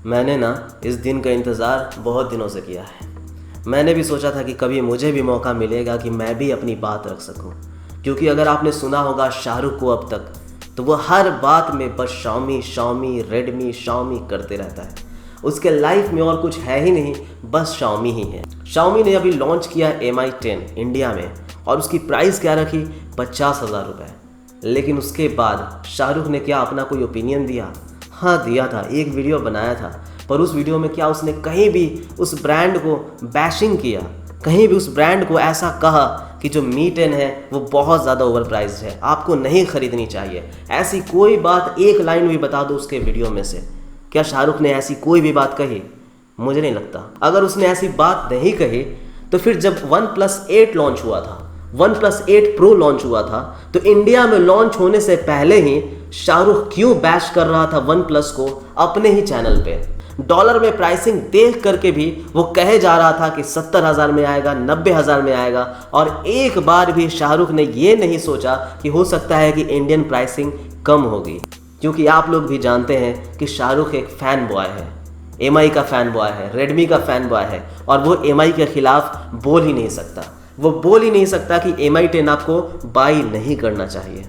मैंने ना इस दिन का इंतज़ार बहुत दिनों से किया है। मैंने भी सोचा था कि कभी मुझे भी मौका मिलेगा कि मैं भी अपनी बात रख सकूं, क्योंकि अगर आपने सुना होगा शाहरुख को अब तक, तो वो हर बात में बस शाओमी शाओमी रेडमी शाओमी करते रहता है। उसके लाइफ में और कुछ है ही नहीं, बस शाओमी ही है। शाओमी ने अभी लॉन्च किया Mi 10 इंडिया में और उसकी प्राइस क्या रखी, 50,000 रुपये। लेकिन उसके बाद शाहरुख ने क्या अपना कोई ओपिनियन दिया? हाँ दिया था, एक वीडियो बनाया था, पर उस वीडियो में क्या उसने कहीं भी उस ब्रांड को बैशिंग किया, कहीं भी उस ब्रांड को ऐसा कहा कि जो Mi 10 है वो बहुत ज़्यादा ओवर प्राइस्ड है, आपको नहीं ख़रीदनी चाहिए। ऐसी कोई बात एक लाइन भी बता दो उसके वीडियो में से। क्या शाहरुख ने ऐसी कोई भी बात कही? मुझे नहीं लगता। अगर उसने ऐसी बात नहीं कही तो फिर जब OnePlus 8 लॉन्च हुआ था, OnePlus 8 Pro लॉन्च हुआ था, तो इंडिया में लॉन्च होने से पहले ही शाहरुख क्यों बैश कर रहा था OnePlus को अपने ही चैनल पे? डॉलर में प्राइसिंग देख करके भी वो कहे जा रहा था कि 70,000 में आएगा, 90,000 में आएगा, और एक बार भी शाहरुख ने ये नहीं सोचा कि हो सकता है कि इंडियन प्राइसिंग कम होगी। क्योंकि आप लोग भी जानते हैं कि शाहरुख एक फ़ैन बॉय है, Mi का फ़ैन बॉय है, रेडमी का फ़ैन बॉय है, और वो Mi के ख़िलाफ़ बोल ही नहीं सकता। वो बोल ही नहीं सकता कि Mi 10 आपको बाई नहीं करना चाहिए।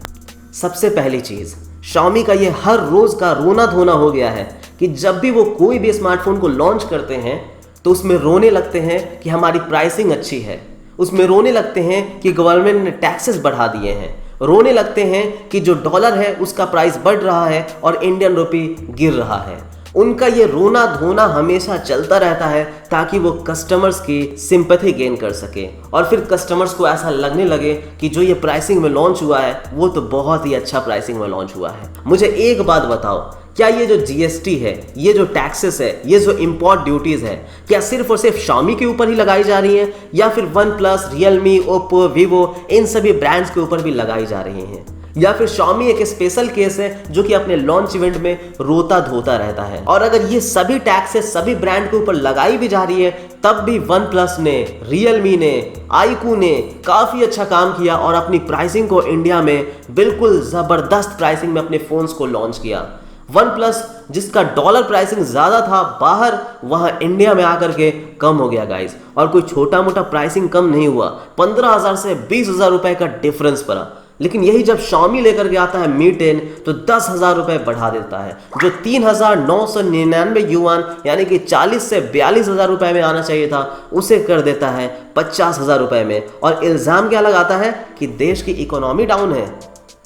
सबसे पहली चीज़, शाओमी का ये हर रोज़ का रोना धोना हो गया है कि जब भी वो कोई भी स्मार्टफोन को लॉन्च करते हैं तो उसमें रोने लगते हैं कि हमारी प्राइसिंग अच्छी है, उसमें रोने लगते हैं कि गवर्नमेंट ने टैक्सेस बढ़ा दिए हैं, रोने लगते हैं कि जो डॉलर है उसका प्राइस बढ़ रहा है और इंडियन रुपी गिर रहा है। उनका ये रोना धोना हमेशा चलता रहता है ताकि वो कस्टमर्स की सिंपैथी गेन कर सके, और फिर कस्टमर्स को ऐसा लगने लगे कि जो ये प्राइसिंग में लॉन्च हुआ है वो तो बहुत ही अच्छा प्राइसिंग में लॉन्च हुआ है। मुझे एक बात बताओ, क्या ये जो GST है, ये जो टैक्सेस है, ये जो इम्पोर्ट ड्यूटीज़ है, क्या सिर्फ और सिर्फ शाओमी के ऊपर ही लगाई जा रही हैं, या फिर OnePlus, Realme, Oppo, Vivo इन सभी ब्रांड्स के ऊपर भी लगाई जा रही हैं? या फिर शाओमी एक स्पेशल केस है जो कि अपने लॉन्च इवेंट में रोता धोता रहता है? और अगर ये सभी टैक्सेस सभी ब्रांड के ऊपर लगाई भी जा रही है, तब भी OnePlus ने, Realme ने, iQOO ने काफ़ी अच्छा काम किया और अपनी प्राइसिंग को इंडिया में बिल्कुल ज़बरदस्त प्राइसिंग में अपने फ़ोन्स को लॉन्च किया। OnePlus जिसका डॉलर प्राइसिंग ज़्यादा था बाहर, वहाँ इंडिया में आकर के कम हो गया गाइस। और कोई छोटा मोटा प्राइसिंग कम नहीं हुआ, 15,000 से 20,000 रुपये का डिफरेंस पड़ा। लेकिन यही जब शाओमी लेकर के आता है Mi 10 तो 10,000 रुपये बढ़ा देता है। जो 3,999 युआन यानी कि 40 से 42,000 रुपये में आना चाहिए था, उसे कर देता है 50,000 रुपये में। और इल्ज़ाम क्या लगाता है कि देश की इकोनॉमी डाउन है,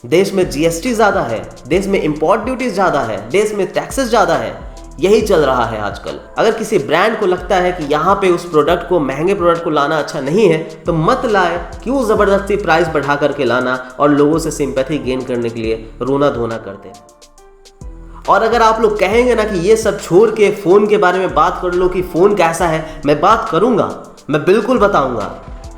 देश में GST ज़्यादा है, देश में इंपोर्ट ड्यूटीज़ ज़्यादा है, देश में टैक्सेस ज़्यादा है। यही चल रहा है आजकल। अगर किसी ब्रांड को लगता है कि यहाँ पे उस प्रोडक्ट को, महंगे प्रोडक्ट को लाना अच्छा नहीं है, तो मत लाए। क्यों ज़बरदस्ती प्राइस बढ़ा करके लाना और लोगों से सिंपैथी गेन करने के लिए रोना धोना करते हैं? और अगर आप लोग कहेंगे ना कि ये सब छोड़ के फ़ोन के बारे में बात कर लो कि फ़ोन कैसा है, मैं बात करूँगा, मैं बिल्कुल बताऊँगा।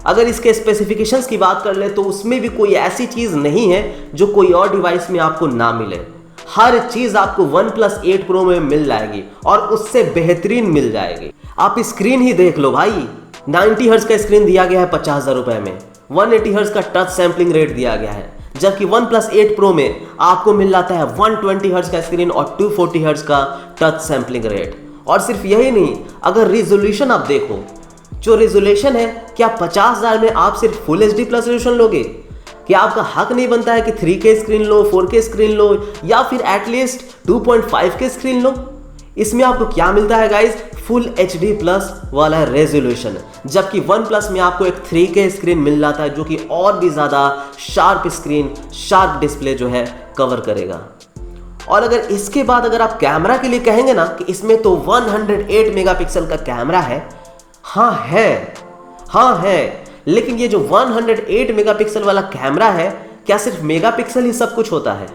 अगर इसके स्पेसिफिकेशंस की बात कर ले तो उसमें भी कोई ऐसी चीज़ नहीं है जो कोई और डिवाइस में आपको ना मिले। हर चीज़ आपको OnePlus 8 Pro में मिल जाएगी और उससे बेहतरीन मिल जाएगी। आप स्क्रीन ही देख लो भाई, 90 हर्ट्ज का स्क्रीन दिया गया है 50,000 रुपये में, 180 हर्ट्ज का टच सैम्पलिंग रेट दिया गया है, जबकि OnePlus 8 Pro में आपको मिल जाता है 120 हर्ट्ज का स्क्रीन और 240 हर्ट्ज का टच सैम्पलिंग रेट। और सिर्फ यही नहीं, अगर रिजोल्यूशन आप देखो, जो रेजोल्यूशन है, क्या 50,000 में आप सिर्फ फुल HD प्लस रेजोल्यूशन लोगे? क्या आपका हक नहीं बनता है कि 3K स्क्रीन लो, 4K स्क्रीन लो, या फिर एटलीस्ट 2.5K स्क्रीन लो? इसमें आपको क्या मिलता है गाइस? फुल HD प्लस वाला रेजोल्यूशन, जबकि OnePlus में आपको एक 3K स्क्रीन मिल जाता है जो कि और भी ज़्यादा शार्प स्क्रीन, शार्प डिस्प्ले जो है कवर करेगा। और अगर इसके बाद अगर आप कैमरा के लिए कहेंगे ना कि इसमें तो 108 मेगापिक्सल का कैमरा है, हाँ है, लेकिन ये जो 108 मेगापिक्सल वाला कैमरा है, क्या सिर्फ मेगापिक्सल ही सब कुछ होता है?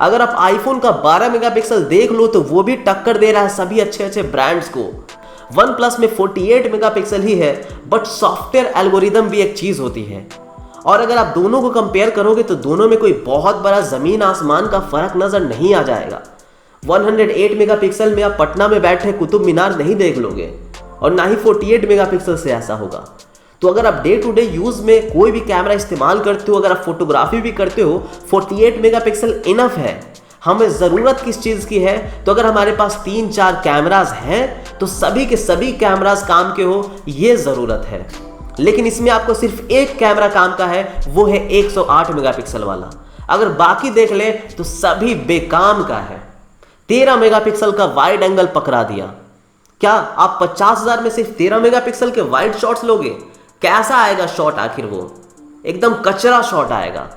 अगर आप आईफोन का 12 मेगापिक्सल देख लो तो वो भी टक्कर दे रहा है सभी अच्छे अच्छे ब्रांड्स को। OnePlus में 48 मेगापिक्सल ही है, बट सॉफ्टवेयर एल्गोरिदम भी एक चीज़ होती है। और अगर आप दोनों को कंपेयर करोगे तो दोनों में कोई बहुत बड़ा ज़मीन आसमान का फ़र्क नज़र नहीं आ जाएगा। 108 मेगापिक्सल में आप पटना में बैठे कुतुब मीनार नहीं देख लोगे, और ना ही 48 मेगापिक्सल से ऐसा होगा। तो अगर आप डे टू डे यूज़ में कोई भी कैमरा इस्तेमाल करते हो, अगर आप फोटोग्राफी भी करते हो, 48 मेगापिक्सल इनफ है। हमें ज़रूरत किस चीज़ की है? तो अगर हमारे पास 3-4 कैमरास हैं तो सभी के सभी कैमरास काम के हो, ये ज़रूरत है। लेकिन इसमें आपको सिर्फ एक कैमरा काम का है, वो है 108 मेगापिक्सल वाला। अगर बाकी देख ले तो सभी बेकाम का है। 13 मेगापिक्सल का वाइड एंगल पकड़ा दिया। क्या आप 50,000 में सिर्फ 13 मेगापिक्सल के वाइड शॉट्स लोगे? कैसा आएगा शॉट आखिर? वो एकदम कचरा शॉट आएगा।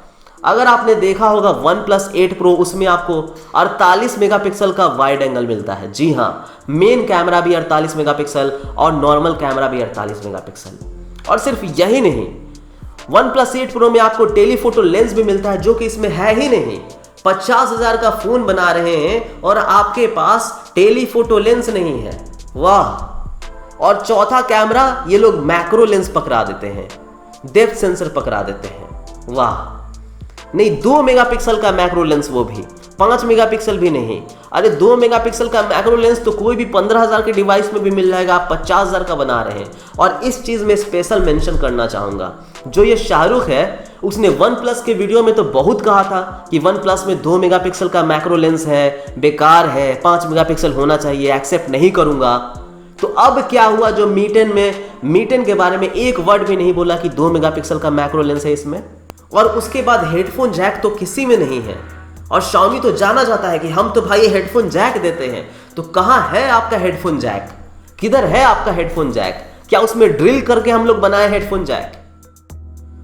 अगर आपने देखा होगा OnePlus 8 Pro, उसमें आपको 48 मेगापिक्सल का वाइड एंगल मिलता है। जी हाँ, मेन कैमरा भी 48 मेगापिक्सल और नॉर्मल कैमरा भी 48 मेगापिक्सल। और सिर्फ यही नहीं, OnePlus 8 Pro में आपको टेलीफोटो लेंस भी मिलता है, जो कि इसमें है ही नहीं। 50,000 का फोन बना रहे हैं और आपके पास टेलीफोटो लेंस नहीं है। वाह। और चौथा कैमरा ये लोग मैक्रो लेंस पकड़ा देते हैं, डेप्थ सेंसर पकड़ा देते हैं। वाह। नहीं, 2 मेगापिक्सल का मैक्रो लेंस, वो भी 5 मेगापिक्सल भी नहीं। अरे 2 मेगापिक्सल का मैक्रो लेंस तो कोई भी 15,000 के डिवाइस में भी मिल जाएगा। आप 50,000 का बना रहे हैं। और इस चीज़ में स्पेशल मेंशन करना चाहूँगा, जो ये शाहरुख है, उसने OnePlus के वीडियो में तो बहुत कहा था कि OnePlus में 2 मेगापिक्सल का मैक्रो लेंस है, बेकार है, 5 मेगापिक्सल होना चाहिए, एक्सेप्ट नहीं करूँगा। तो अब क्या हुआ? जो मीटेन के बारे में एक वर्ड भी नहीं बोला कि 2 मेगापिक्सल का मैक्रो लेंस है इसमें। और उसके बाद हेडफोन जैक तो किसी में नहीं है। और Xiaomi तो जाना जाता है कि हम तो भाई हेडफोन जैक देते हैं। तो कहाँ है आपका हेडफोन जैक? किधर है आपका हेडफोन जैक? क्या उसमें ड्रिल करके हम लोग बनाए हेडफोन जैक?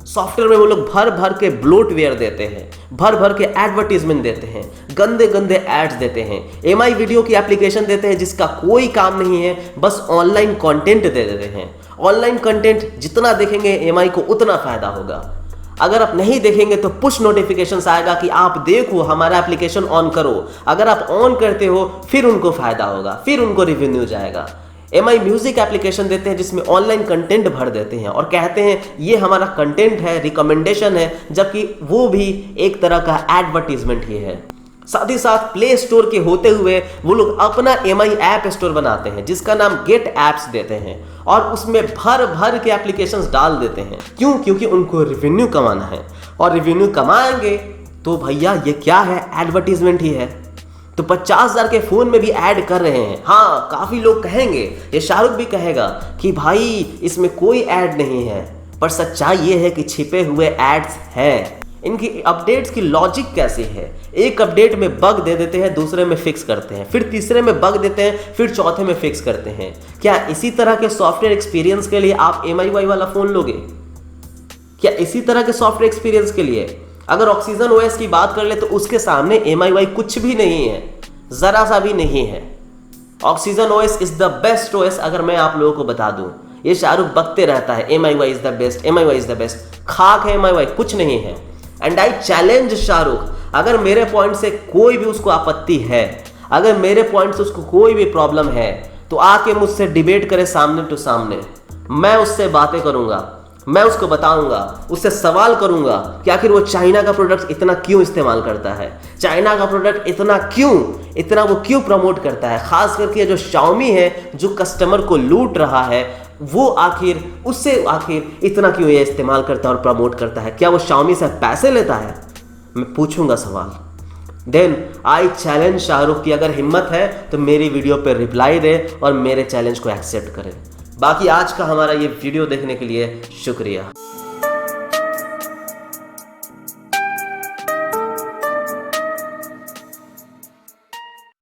सॉफ्टवेयर में वो लोग भर भर के ब्लोटवेयर देते हैं, भर भर के एडवर्टीजमेंट देते हैं, गंदे गंदे एड्स देते हैं, MI वीडियो की एप्लीकेशन देते हैं जिसका कोई काम नहीं है, बस ऑनलाइन कंटेंट दे देते हैं। ऑनलाइन कंटेंट जितना देखेंगे MI को उतना फायदा होगा। अगर आप नहीं देखेंगे तो पुश नोटिफिकेशंस आएगा कि आप देखो, हमारा एप्लीकेशन ऑन करो। अगर आप ऑन करते हो फिर उनको फायदा होगा, फिर उनको रिवेन्यू जाएगा। MI म्यूजिक एप्लीकेशन देते हैं जिसमें ऑनलाइन कंटेंट भर देते हैं और कहते हैं ये हमारा कंटेंट है, रिकमेंडेशन है, जबकि वो भी एक तरह का एडवर्टीजमेंट ही है। साथ ही साथ प्ले स्टोर के होते हुए वो लोग अपना MI ऐप स्टोर बनाते हैं जिसका नाम गेट एप्स देते हैं और उसमें भर भर के एप्लीकेशंस डाल देते हैं। क्यों? क्योंकि उनको रिवेन्यू कमाना है और रिवेन्यू कमाएंगे तो भैया ये क्या है? एडवर्टीजमेंट ही है। तो 50,000 के फोन में भी ऐड कर रहे हैं। हाँ, काफी लोग कहेंगे, ये शाहरुख भी कहेगा कि भाई इसमें कोई ऐड नहीं है, पर सच्चाई ये है कि छिपे हुए एड्स हैं। इनकी अपडेट्स की लॉजिक कैसी है? एक अपडेट में बग दे देते हैं, दूसरे में फिक्स करते हैं, फिर तीसरे में बग देते हैं, फिर चौथे में फिक्स करते हैं। क्या इसी तरह के सॉफ्टवेयर एक्सपीरियंस के लिए आप MIUI वाला फोन लोगे? क्या इसी तरह के सॉफ्टवेयर एक्सपीरियंस के लिए? अगर ऑक्सीजन OS की बात कर ले तो उसके सामने MIUI कुछ भी नहीं है, जरा सा भी नहीं है। Oxygen OS is the best OS। अगर मैं आप लोगों को बता दूं, ये शाहरुख बकते रहता है MIUI is the best, MIUI is the best. खाक है MIUI, कुछ नहीं है। एंड आई चैलेंज शाहरुख, अगर मेरे पॉइंट से कोई भी उसको आपत्ति है, अगर मेरे पॉइंट से उसको कोई भी प्रॉब्लम है, तो आके मुझसे डिबेट करे सामने टू सामने। मैं उससे बातें करूंगा, मैं उसको बताऊंगा, उससे सवाल करूंगा कि आखिर वो चाइना का प्रोडक्ट इतना क्यों इस्तेमाल करता है, चाइना का प्रोडक्ट इतना वो क्यों प्रमोट करता है। खास करके जो Xiaomi है, जो कस्टमर को लूट रहा है, वो उससे इतना क्यों ये इस्तेमाल करता है और प्रमोट करता है। क्या वो Xiaomi से पैसे लेता है? मैं पूछूंगा सवाल। देन आई चैलेंज शाहरुख की अगर हिम्मत है तो मेरी वीडियो पर रिप्लाई दे और मेरे चैलेंज को एक्सेप्ट करे। बाकी आज का हमारा ये वीडियो देखने के लिए शुक्रिया।